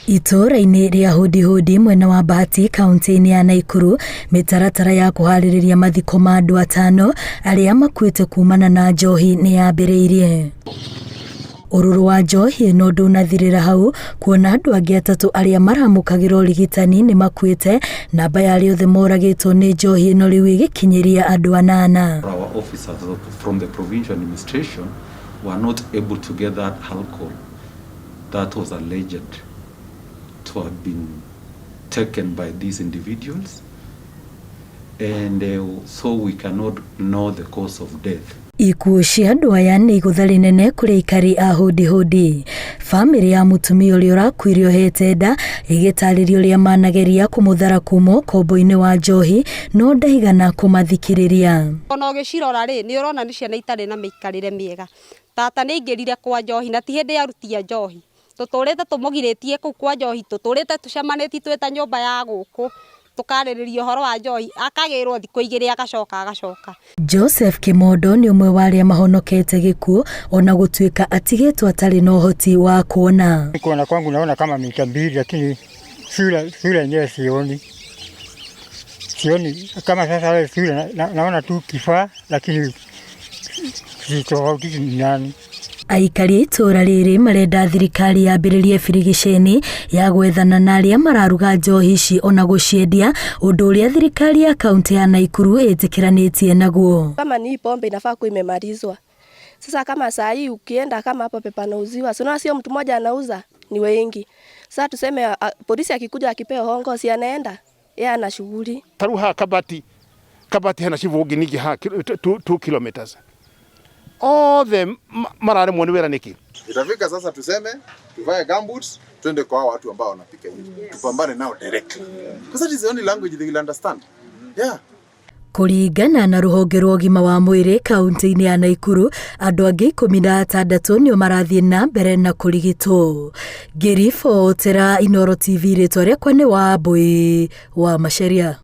Itũra-inĩ rĩa hudi mwena wa Bahati kaunti-inĩ ya Naikuru, mĩtaratara ya kũharĩrĩria mathiko ma andũ atano arĩa makuĩte kumana na njohi nĩ yambĩrĩirie. Ũrũrũ wa njohi ĩno ndũnathirĩra hau, kuona andũ angĩ atatũ arĩa maramũkagĩra ũrigitani nĩ makuĩte, namba ya arĩa othe moragĩtwo nĩ njohi ĩno rĩu ĩgĩkinyĩria andũ 8. Our officers from the provincial administration were not able to get that alcohol that was alleged to have been taken by these individuals, and so we cannot know the cause of death. Ikuũ cia andũ aya nĩ igũtha rĩnene kũrĩ aikari a hudi. Famĩlĩ ya mũtumia ũrĩa ũrakuire ohete nda ĩgĩtarĩria ũrĩa manageria kũmũthara kuuma ũkombo-inĩ wa njohi, no ndaigana kũmathikĩrĩria. Ona ũgĩcirora rĩ, nĩ ũrona nĩ ciana itarĩ na mĩikarĩre mĩega. Tata nĩ aingĩrire kwa njohi na ti hĩndĩ yarutia njohi. Tũtũrĩte tũmũgirĩtie kũu kwa njohi, tũtũrĩte tũcemanĩtie twĩta nyũmba ya gũkũ, tukarĩrĩria ũhoro wa njohi, akagĩrwo thikũ 2 agacoka. Joseph Kimondo nĩ ũmwe wa arĩa mahonokete gĩkuũ, ona gũtuĩka atigĩtwo atarĩ na ũhoti wa kuona. Kuona kwangu naona kama mita 2, lakini sura yenyewe sioni kama sasa sura naona tu kifaa, lakini sitofauti ni nani. Aikari itũra rĩrĩ marenda thirikari yambĩrĩrie birigiceni ya gwethana na arĩa mararuga njohi ici ona gũciendia, ũndũ ũrĩa thirikari ya kaunti ya Naikuru ĩtĩkĩranĩtie naguo. Kama ni pombe inafaa kuwa imemalizwa. Sasa kama saa hii ukienda kama hapo panauziwa, sio mtu mmoja anauza, ni wengi. Sasa tuseme polisi akikuja akipewa hongo si anaenda, yeye ana shughuli. Taruha kabati hana shivugi nigi 2 kilometers. All them marare mwani wera niki. Itafika sasa tuseme tuvae gumboots twende kwa watu ambao wanapika hivi. Tupambane nao directly. Because that is the only language they will understand. Yeah. Kũringana na rũhonge rwa ũgima wa mwĩrĩ kaunti-inĩ ya Naikuru, andũ angĩ 16 nĩo marathiĩ na mbere na kũrigitwo. Ngĩribotera Inooro TV, rĩtwa rĩakwa nĩ Wambui wa Macharia.